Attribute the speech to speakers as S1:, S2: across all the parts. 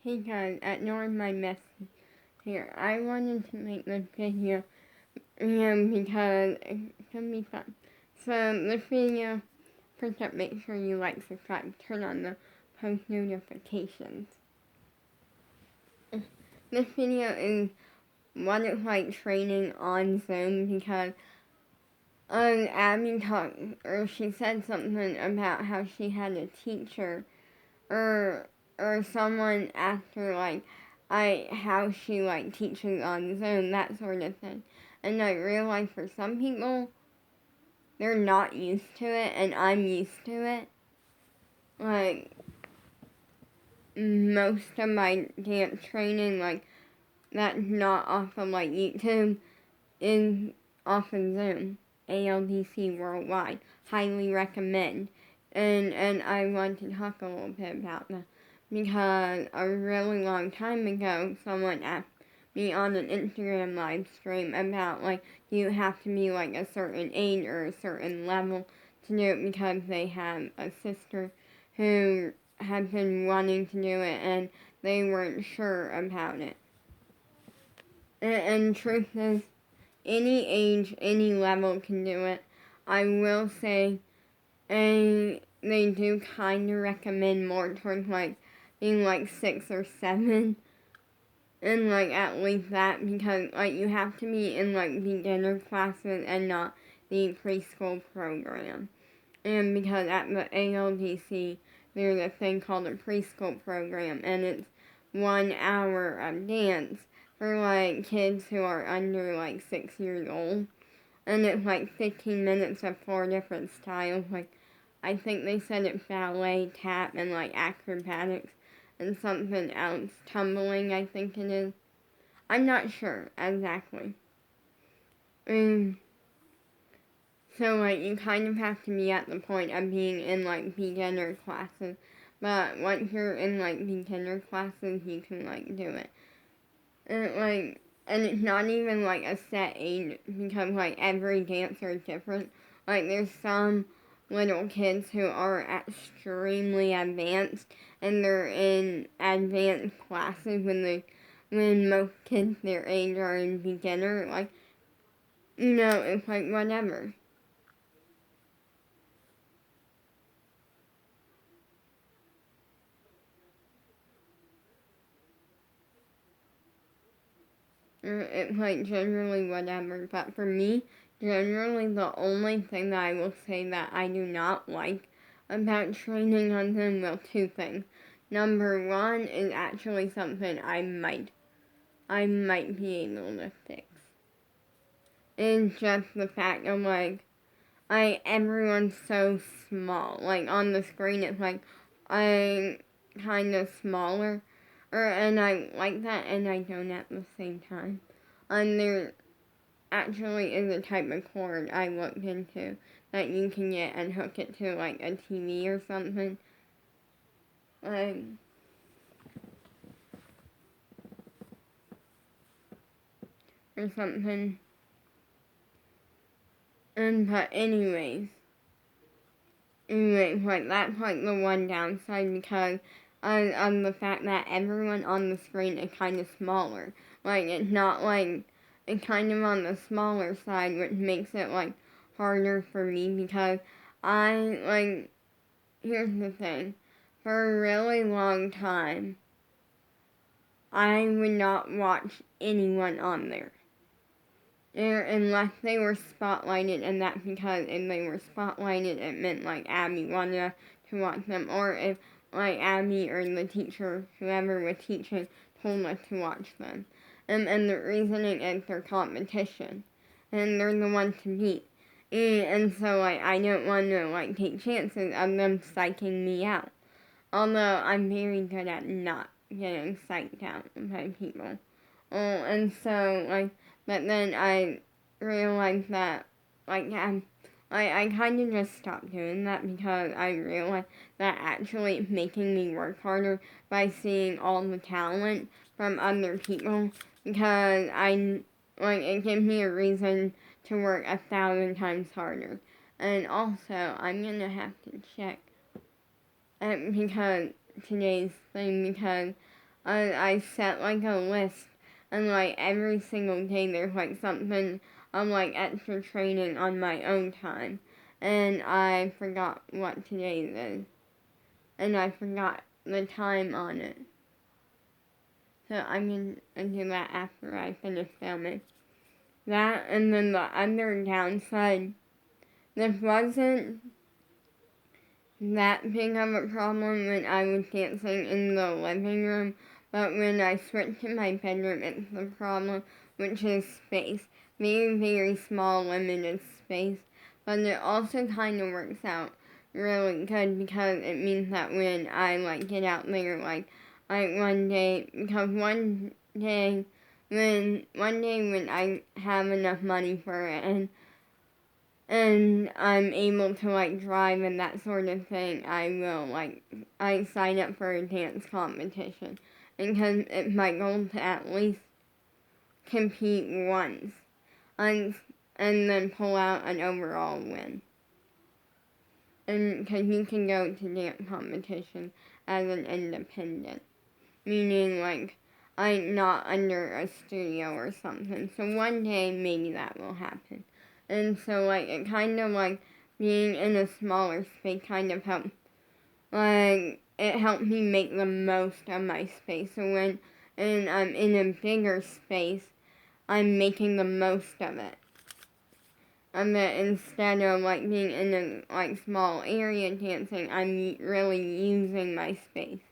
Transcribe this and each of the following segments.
S1: Hey guys, ignore my mess here. I wanted to make this video because it can be fun. So this video, first up, make sure you like, subscribe, turn on the post notifications. This video is what it's like training on Zoom because Abby talked, or she said something about how she had a teacher or someone asked her how she teaches on Zoom, that sort of thing. And I realized for some people they're not used to it and I'm used to it. Like most of my dance training, that's not off of YouTube, is off of Zoom. ALDC Worldwide. Highly recommend. And I want to talk a little bit about that because a really long time ago, someone asked me on an Instagram live stream about, do you have to be, a certain age or a certain level to do it because they have a sister who had been wanting to do it and they weren't sure about it. And truth is, any age, any level can do it. I will say, they do kind of recommend more towards being 6 or 7. And at least that because you have to be in beginner classes and not the preschool program. And because at the ALDC there's a thing called a preschool program and it's 1 hour of dance for kids who are under 6 years old. And it's 15 minutes of 4 different styles. I think they said it's ballet, tap, and acrobatics and something else. Tumbling, I think it is. I'm not sure exactly. So you kind of have to be at the point of being in beginner classes. But once you're in beginner classes, you can do it. And it's not even a set age because every dancer is different. There's some little kids who are extremely advanced and they're in advanced classes when most kids their age are in beginner. It's whatever. It's generally whatever. But for me, generally the only thing that I will say that I do not like about training on them, well, 2 things. Number 1 is actually something I might be able to fix. It's just the fact of everyone's so small. On the screen it's I'm kind of smaller. And I like that and I don't at the same time. And there actually is a type of cord I looked into that you can get and hook it to a TV or something. Or something. But anyways, that's the one downside because of the fact that everyone on the screen is kind of smaller. It's not it's kind of on the smaller side, which makes it harder for me because here's the thing. For a really long time, I would not watch anyone on there. Unless they were spotlighted, and that's because if they were spotlighted, it meant Abby wanted to watch them, or if Abby or the teacher, whoever was teaching, told us to watch them. And the reasoning is their competition, and they're the ones to beat. And so I don't want to take chances of them psyching me out. Although I'm very good at not getting psyched out by people. And so but then I realized that I kind of just stopped doing that because I realized that actually it's making me work harder by seeing all the talent from other people because it gives me a reason to work 1,000 times harder. And also, I'm gonna have to check because today's thing because I set like a list, and like every single day there's like something of like extra training on my own time, and I forgot what today is, and I forgot the time on it. So I'm gonna do that after I finish filming. That, and then the other downside, this wasn't that big of a problem when I was dancing in the living room, but when I switched to my bedroom, it's the problem, which is space. Very, very small, limited space. But it also kind of works out really good because it means that when I like get out there, like one day, because one day when I have enough money for it, and I'm able to like drive and that sort of thing, I sign up for a dance competition. And because it's my goal to at least compete once and, and then pull out an overall win. And because you can go to dance competition as an independent, meaning like I'm not under a studio or something. So one day maybe that will happen. And so like it kind of like being in a smaller space kind of helped, like it helped me make the most of my space. So when and I'm in a bigger space, I'm making the most of it. Instead of like being in a like small area dancing, I'm really using my space.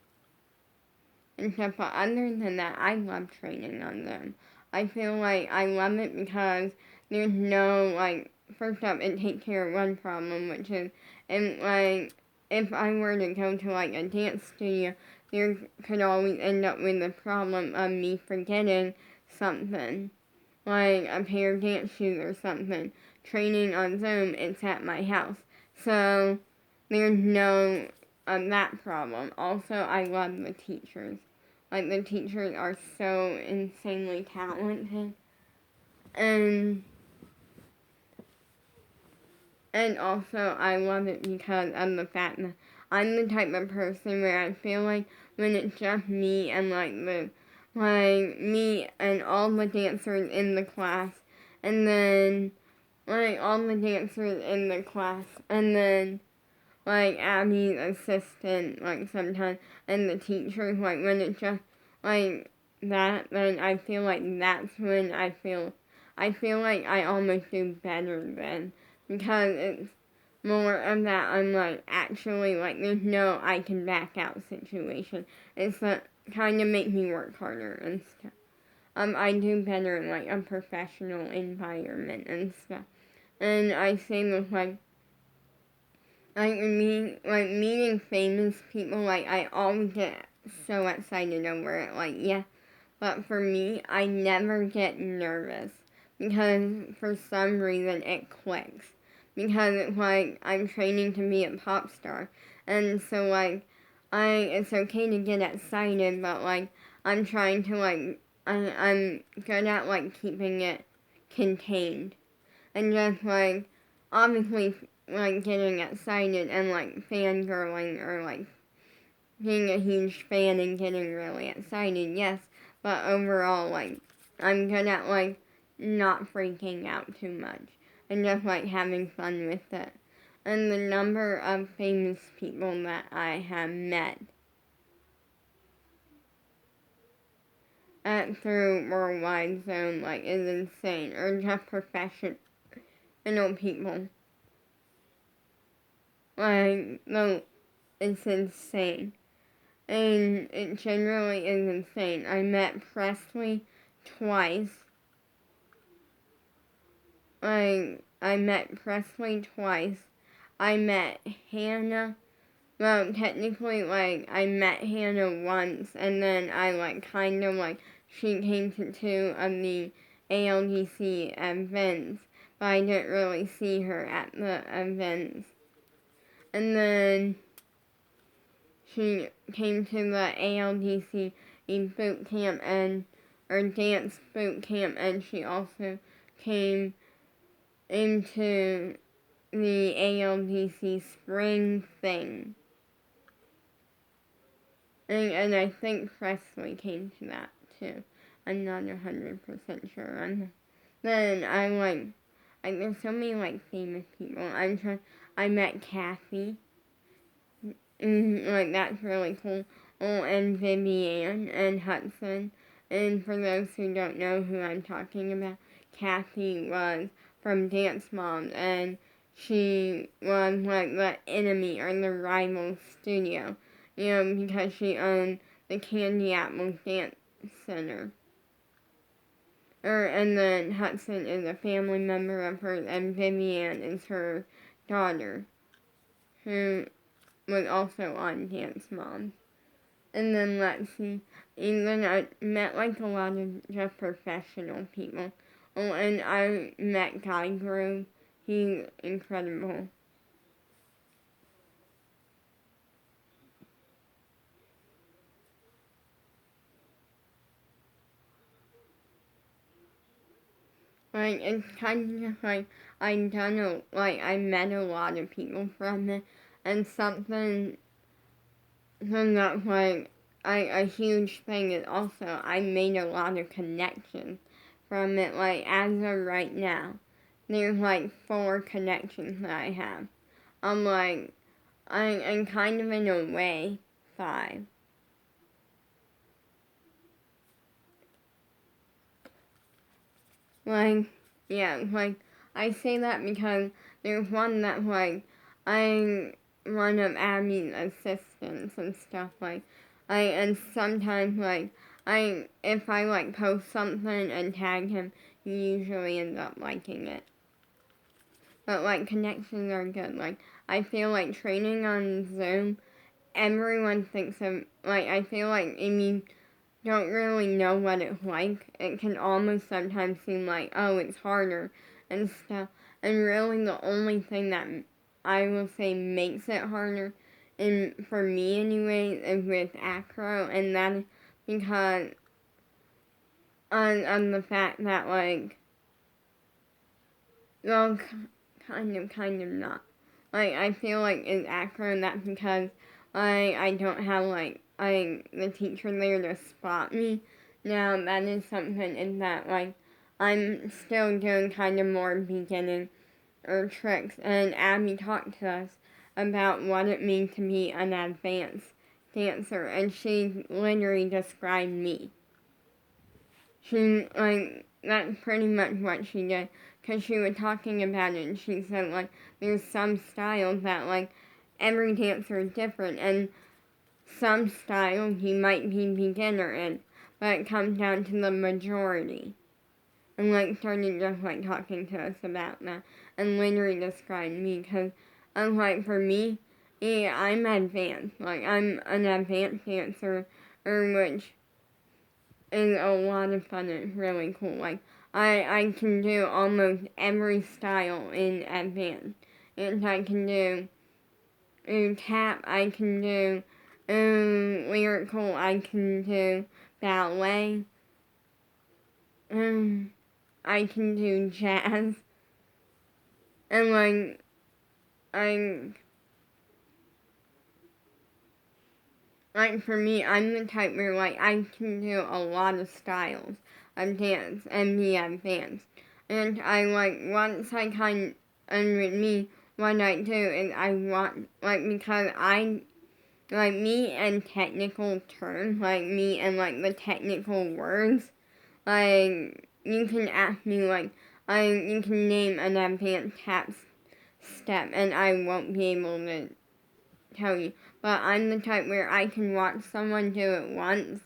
S1: And stuff, but other than that, I love training on them. I feel like I love it because there's no, like, first up, it takes care of one problem, which is, and like, if I were to go to like a dance studio, there could always end up with the problem of me forgetting something, like a pair of dance shoes or something. Training on Zoom, it's at my house. So, there's no that problem. Also, I love the teachers. Like, the teachers are so insanely talented. And also, I love it because of the fact that I'm the type of person where I feel like when it's just me and me and all the dancers in the class, and then all the dancers in the class, and then like Abby's assistant, like sometimes, and the teachers, like when it's just like that, then I feel like that's when I feel like I almost do better then, because it's more of that I'm like actually like there's no I can back out situation. It's that kind of makes me work harder and stuff. I do better in like a professional environment and stuff. And I say this meeting famous people, like I always get so excited over it, like yeah. But for me, I never get nervous because for some reason it clicks. Because it's like I'm training to be a pop star, and so like it's okay to get excited, but like I'm trying to I'm good at like keeping it contained and just like obviously like getting excited and like fangirling or like being a huge fan and getting really excited, yes, but overall like I'm good at like not freaking out too much and just like having fun with it. And the number of famous people that I have met through Worldwide Zone like is insane, or just professional people. Like, no, it's insane. And it generally is insane. I met Presley twice. I met Presley twice. I met Hannah. Well, technically, like, I met Hannah once, and then I, like, kind of, like, she came to two of the ALDC events, but I didn't really see her at the events. And then she came to the ALDC boot camp or dance boot camp, and she also came into the ALDC spring thing. And I think Presley came to that too. I'm not 100% sure. Then I like there's so many like famous people. I met Kathy. Like that's really cool. Oh, and Vivian and Hudson. And for those who don't know who I'm talking about, Kathy was from Dance Moms, and she was like the enemy or the rival studio, because she owned the Candy Apple Dance Center. And then Hudson is a family member of hers, and Vivian is her daughter, who was also on Dance Moms. And then let's see, and then I met like a lot of just professional people. Oh, and I met Guy Grove. He's incredible. Like it's kind of like I met a lot of people from it, and something that's like a huge thing is also I made a lot of connections from it. Like as of right now, there's like 4 connections that I have. I'm like I'm kind of in a way 5. Like yeah, like I say that because there's one that like I'm one of Abby's assistants and stuff like and sometimes like if I like post something and tag him, he usually ends up liking it. But like connections are good. Like I feel like training on Zoom, everyone thinks of like I feel like if you don't really know what it's like, it can almost sometimes seem like, oh, it's harder and stuff. And really the only thing that I will say makes it harder, and for me anyways, is with acro, and that is because on the fact that like, well, kind of not. Like I feel like it's acro, and that's because I don't have like the teacher there to spot me. Now that is something in that like I'm still doing kind of more beginning or tricks, and Abby talked to us about what it means to be an advanced dancer, and she literally described me. She like that's pretty much what she did, because she was talking about it, and she said like there's some styles that like every dancer is different, and some styles you might be beginner in, but it comes down to the majority. And like started just like talking to us about that, and literally described me, because unlike for me, yeah, I'm advanced. Like I'm an advanced dancer, or which is a lot of fun. It's really cool. Like I can do almost every style in advanced, and I can do tap. I can do lyrical. I can do ballet. I can do jazz. And I like for me, I'm the type where like I can do a lot of styles of dance and be advanced. And I like once I kind and with me, what I do is I want like because I like me and technical terms, like me and like the technical words, like you can ask me like you can name an advanced tap step and I won't be able to tell you. But I'm the type where I can watch someone do it once,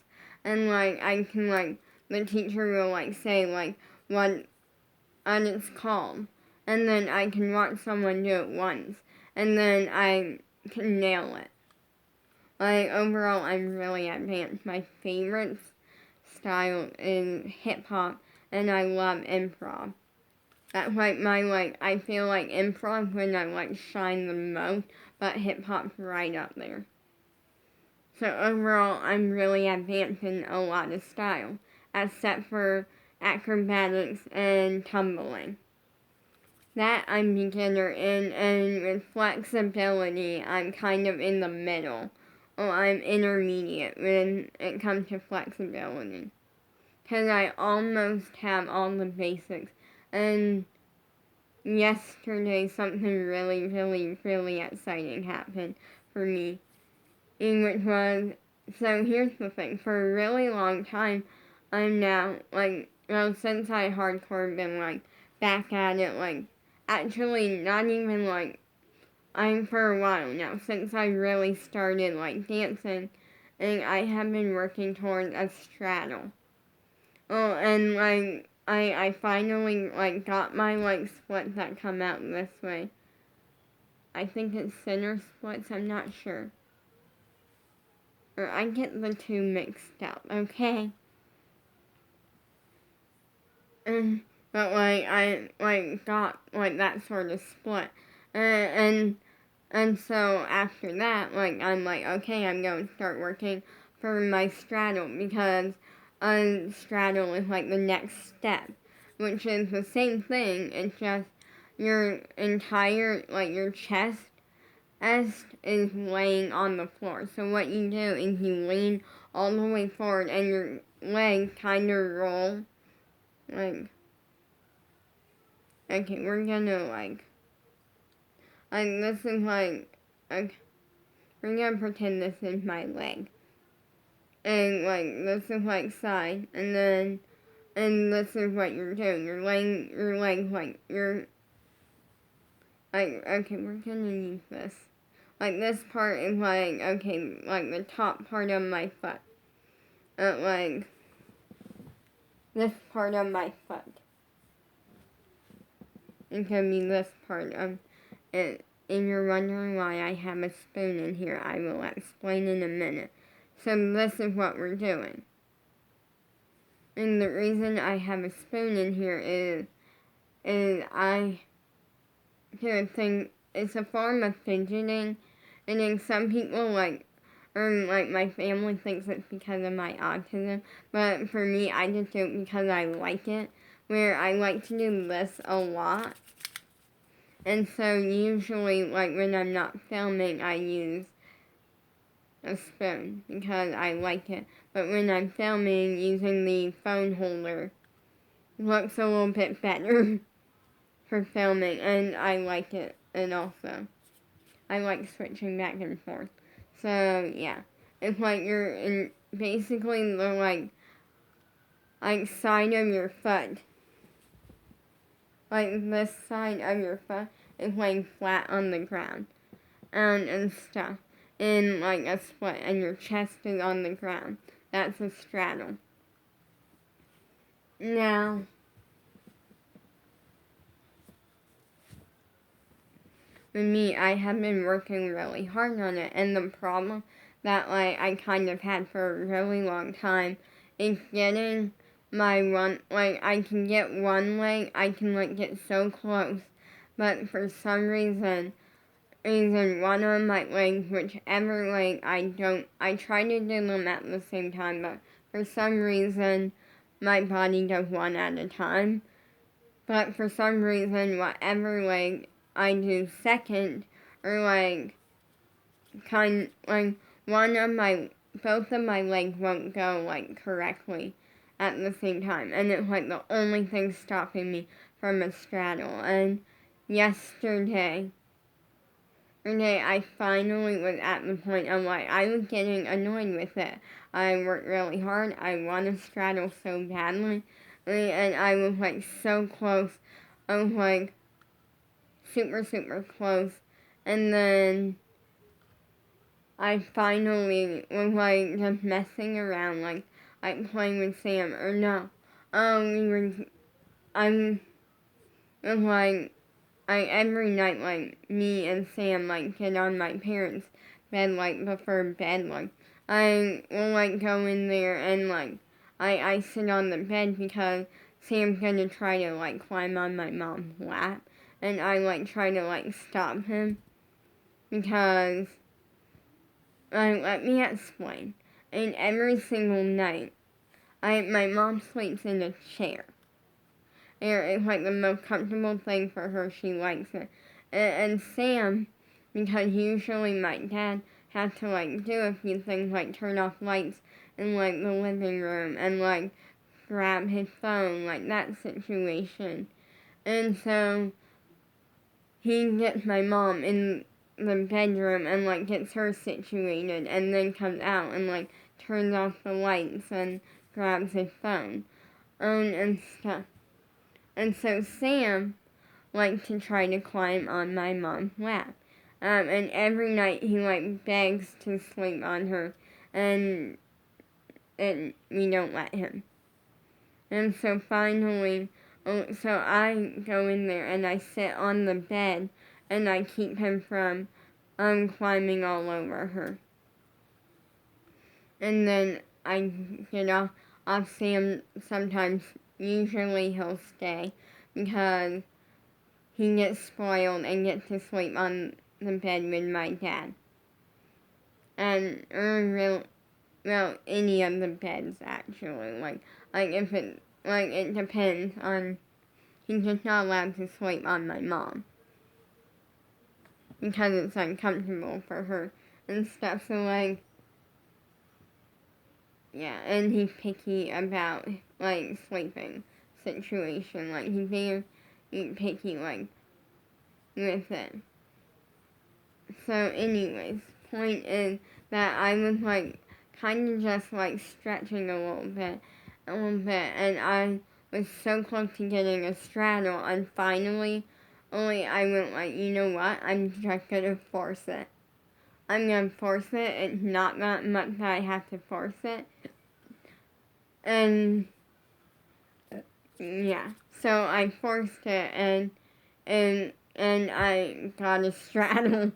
S1: and like I can like the teacher will like say like what and it's called, and then I can watch someone do it once, and then I can nail it. Like overall, I'm really advanced. My favorite style is hip hop, and I love improv. That's like my like I feel like improv when I like shine the most, but hip hop's right up there. So overall, I'm really advanced in a lot of styles, except for acrobatics and tumbling. That I'm beginner in, and with flexibility, I'm kind of in the middle. I'm intermediate when it comes to flexibility. Because I almost have all the basics. And yesterday, something really, really, really exciting happened for me. Which was, so here's the thing, for a really long time, I'm now, since I hardcore been, back at it, actually not even, I'm for a while now, since I really started, dancing, and I have been working towards a straddle. Oh, and, I finally, got my, splits that come out this way. I think it's center splits, I'm not sure. Or I get the two mixed up, okay? But I got that sort of split, and so after that I'm okay, I'm going to start working for my straddle because straddle is the next step, which is the same thing. It's just your entire your chest is laying on the floor. So what you do is you lean all the way forward and your legs kind of roll. Okay, we're gonna this is okay, we're gonna pretend this is my leg. And this is side, and this is what you're doing. You're laying your legs you're okay, we're gonna use this. This part is okay, the top part of my foot. This part of my foot. It can be this part of it. And you're wondering why I have a spoon in here. I will explain in a minute. So this is what we're doing. And the reason I have a spoon in here is I do a thing. It's a form of fidgeting. And then some people my family thinks it's because of my autism. But for me, I just do it because I like it. Where I like to do this a lot. And so usually, when I'm not filming, I use a spoon because I like it. But when I'm filming, using the phone holder looks a little bit better for filming, and I like it. And also, I like switching back and forth. So yeah, it's you're in basically the side of your foot. This side of your foot is laying flat on the ground and stuff. In a split, and your chest is on the ground. That's a straddle. Now, with me, I have been working really hard on it, and the problem that I kind of had for a really long time is getting my one, I can get one leg, I can get so close, but for some reason one of my legs, whichever leg I try to do them at the same time, but for some reason my body does one at a time. But for some reason, whatever leg I do second, or both of my legs won't go correctly at the same time, and it's the only thing stopping me from a straddle. And yesterday I finally was at the point of I was getting annoyed with it. I worked really hard. I want to straddle so badly, and I was so close. I was super, super close. And then I finally was just messing around, playing with Sam, or no. I was every night, me and Sam, get on my parents' bed, before bed, I will, go in there and, I sit on the bed because Sam's gonna try to, climb on my mom's lap, and I, try to, stop him, because, let me explain. And every single night, my mom sleeps in a chair. It's the most comfortable thing for her. She likes it. And Sam, because usually my dad had to like do a few things like turn off lights in like the living room and like grab his phone, like that situation. And so he gets my mom in the bedroom and like gets her situated and then comes out and like turns off the lights and grabs his phone and stuff. And so Sam likes to try to climb on my mom's lap. And every night he like begs to sleep on her and we don't let him. And so finally, so I go in there and I sit on the bed and I keep him from climbing all over her. And then I get off Sam sometimes. Usually he'll stay because he gets spoiled and gets to sleep on the bed with my dad. And well, any of the beds actually. Like if it it depends on. He's just not allowed to sleep on my mom because it's uncomfortable for her and stuff. So like, yeah, and he's picky about like sleeping situation. Like he's very picky like with it. So anyways, point is that I was like kind of just like stretching a little bit, and I was so close to getting a straddle, and finally, only I went like, you know what? I'm just gonna force it. I'm gonna force it. It's not that much that I have to force it, and yeah. So I forced it, and I got a straddle.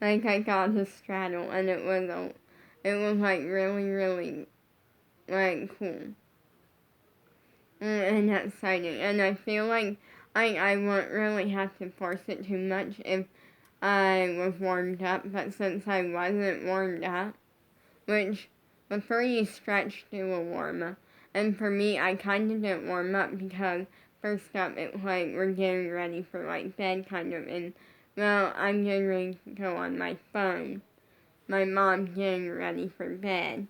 S1: Like I got a straddle, and it was like really like cool and exciting. And I feel like I won't really have to force it too much if I was warmed up. But since I wasn't warmed up, which before you stretch, do a warm up. And for me, I kind of didn't warm up because first up, it was like we're getting ready for like bed kind of, and well, I'm getting ready to go on my phone. My mom's getting ready for bed.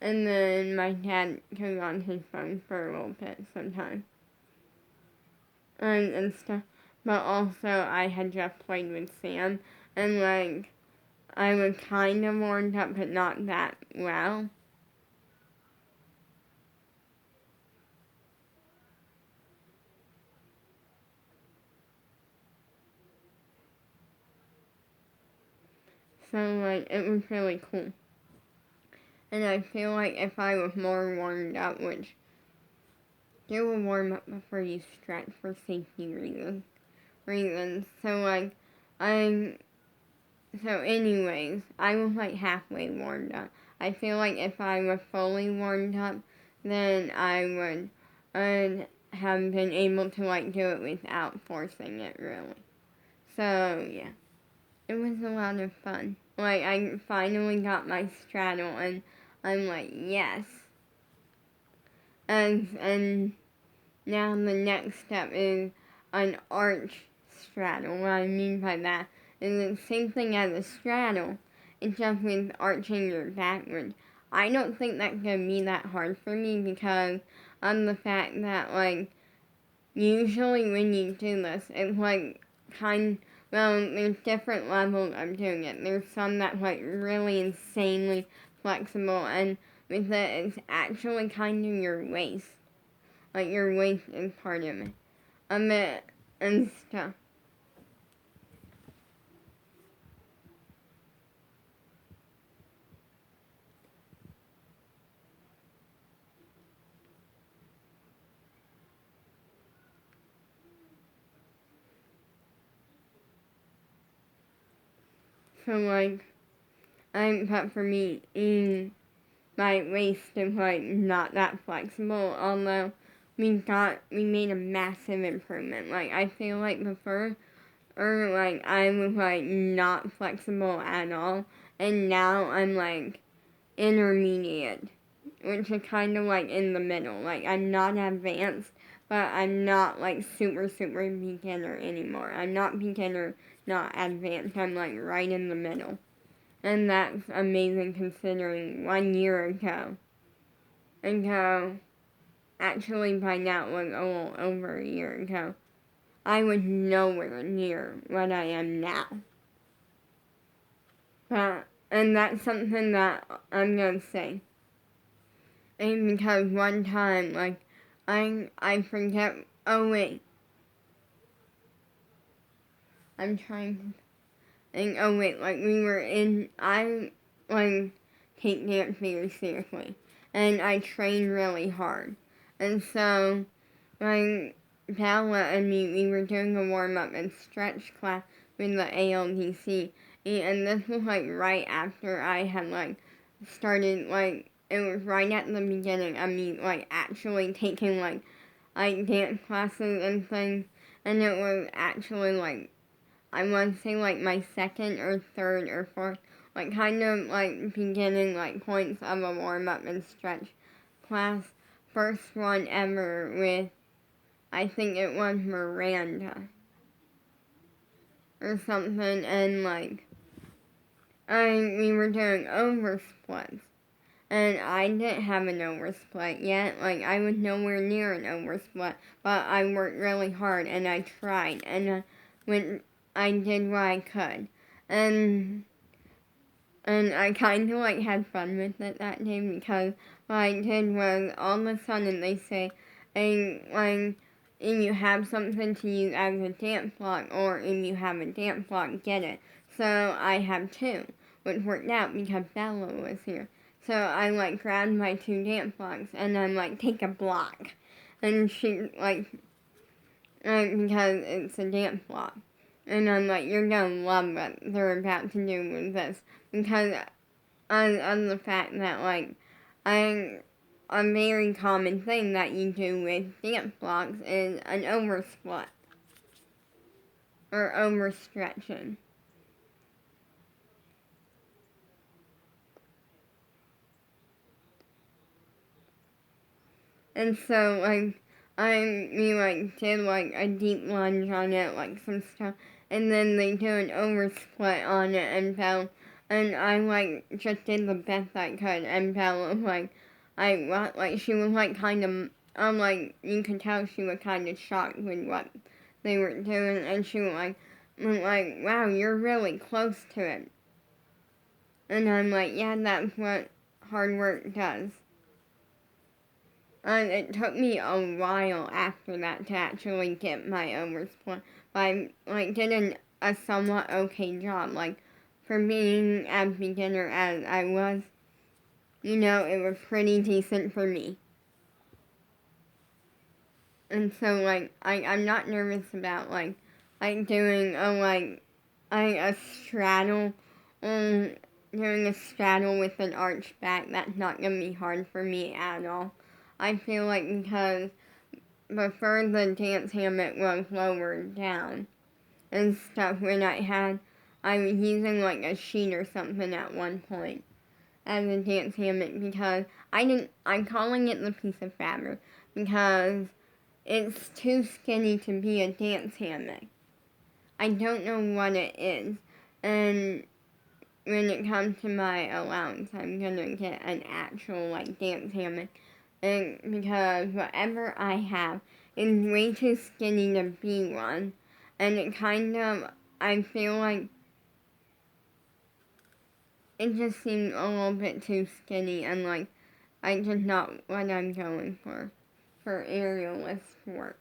S1: And then my dad goes on his phone for a little bit sometimes. And stuff. But also, I had just played with Sam, and like, I was kind of warmed up, but not that well. So, like, it was really cool. And I feel like if I was more warmed up, which do a warm up before you stretch for safety reasons. So, like, so anyways, I was like halfway warmed up. I feel like if I was fully warmed up, then I would have been able to like do it without forcing it really. So yeah, it was a lot of fun. Like I finally got my straddle and I'm like yes. And now the next step is an arch straddle. What I mean by that is the same thing as a straddle. It's just with arching your backward. I don't think that's gonna be that hard for me because of the fact that like usually when you do this, it's like there's different levels of doing it. There's some that's like really insanely flexible, and with it, it's actually kind of your waist. Like your waist is part of it. And stuff. So like, but for me, my waist is like not that flexible. Although we made a massive improvement. Like I feel like before, or like I was like not flexible at all, and now I'm like intermediate, which is kind of like in the middle. Like I'm not advanced, but I'm not like super beginner anymore. I'm not beginner, not advanced. I'm like right in the middle. And that's amazing considering 1 year ago, actually by now it was a little over a year ago, I was nowhere near what I am now. And that's something that I'm gonna say. And because one time, like, I forget, oh wait, I'm trying to think, oh wait, like, I, like, take dance very seriously, and I train really hard. And so, like, Bella and me, we were doing a warm-up and stretch class with the ALDC, and this was, like, right after I had, like, started, like, it was right at the beginning of me, like, actually taking, like, dance classes and things, and it was actually, like, I want to say, like, my second or third or fourth, like, kind of, like, beginning, like, points of a warm-up and stretch class. First one ever with, I think it was Miranda or something, and, like, we were doing oversplits. And I didn't have an oversplit yet. Like, I was nowhere near an oversplit. But I worked really hard, and I tried. And when I did what I could. And I kind of, like, had fun with it that day. Because what I did was, all of a sudden, they say, and you have something to use as a dance block. Or if you have a dance block, get it. So I have two. Which worked out because Bella was here. So I, like, grabbed my two dance blocks, and I'm like, take a block. And she, like, because it's a dance block. And I'm like, you're gonna love what they're about to do with this. Because of the fact that, like, a very common thing that you do with dance blocks is an oversplit. Or overstretching. And so, like, we, like, did, like, a deep lunge on it, like, some stuff, and then they do an oversplit on it, and I, like, just did the best I could, and Bella was, like, she was, like, kind of, like, you could tell she was kind of shocked with what they were doing, and she was, like, wow, you're really close to it. And I'm like, yeah, that's what hard work does. And it took me a while after that to actually get my oversplit. But I, like, did a somewhat okay job. Like, for being as beginner as I was, you know, it was pretty decent for me. And so, like, I'm not nervous about, like doing a straddle, doing a straddle with an arch back. That's not going to be hard for me at all. I feel like because before the dance hammock was lowered down and stuff I was using like a sheet or something at one point as a dance hammock because I'm calling it the piece of fabric because it's too skinny to be a dance hammock. I don't know what it is, and when it comes to my allowance, I'm gonna get an actual like dance hammock. And because whatever I have is way too skinny to be one. And it kind of, I feel like it just seems a little bit too skinny and like, I just not what I'm going for aerialist work.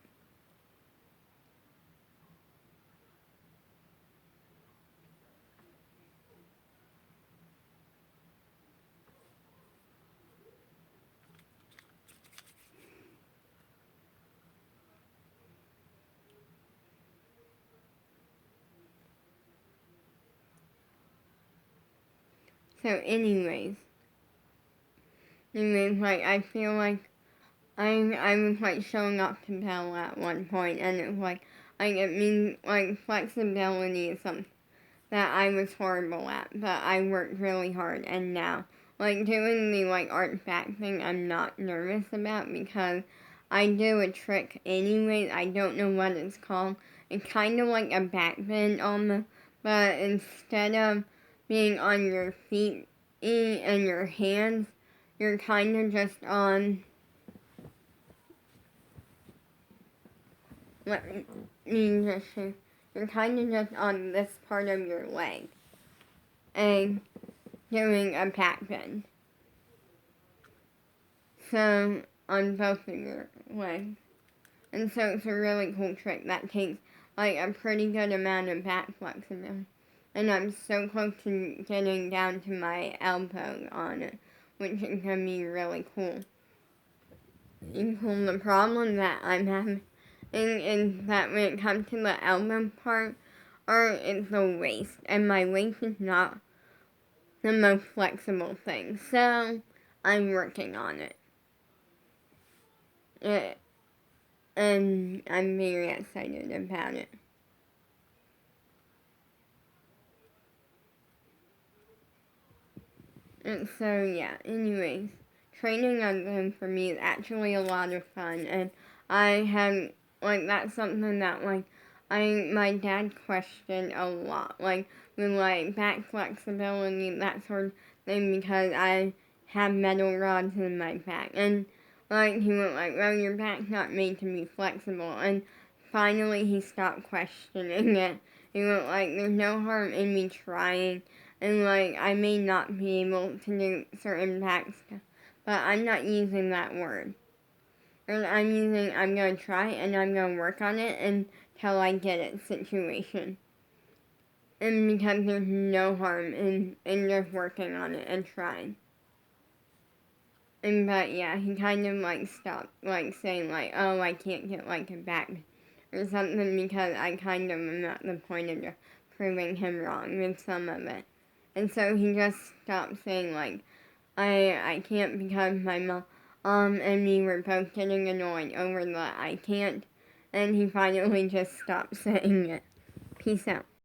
S1: So anyways, like, I feel like I was like showing up to Bella at one point, and it was like it means like flexibility is something that I was horrible at, but I worked really hard, and now like doing the like arch back thing, I'm not nervous about because I do a trick anyways. I don't know what it's called. It's kind of like a back bend almost, but instead of being on your feet and your hands, you're kind of just on, let me just say, you're kind of just on this part of your leg and doing a back bend. So, on both of your legs. And so it's a really cool trick that takes like a pretty good amount of back flexibility. And I'm so close to getting down to my elbow on it, which is going to be really cool. The problem that I'm having is that when it comes to the elbow part, or it's the waist, and my waist is not the most flexible thing. So I'm working on it. And I'm very excited about it. And so yeah, anyways, training on them for me is actually a lot of fun, and I have, like, that's something that, like, my dad questioned a lot, like, with, like, back flexibility, that sort of thing, because I have metal rods in my back, and, like, he went like, well, your back's not made to be flexible, and finally he stopped questioning it. He went like, there's no harm in me trying, and, like, I may not be able to do certain back stuff, but I'm not using that word. And I'm going to try and I'm going to work on it until I get it situation. And because there's no harm in just working on it and trying. But yeah, he kind of, like, stopped, like, saying, like, oh, I can't get, like, a back or something, because I kind of am at the point of just proving him wrong with some of it. And so he just stopped saying, like, I can't, because my mom and me were both getting annoyed over the I can't. And he finally just stopped saying it. Peace out.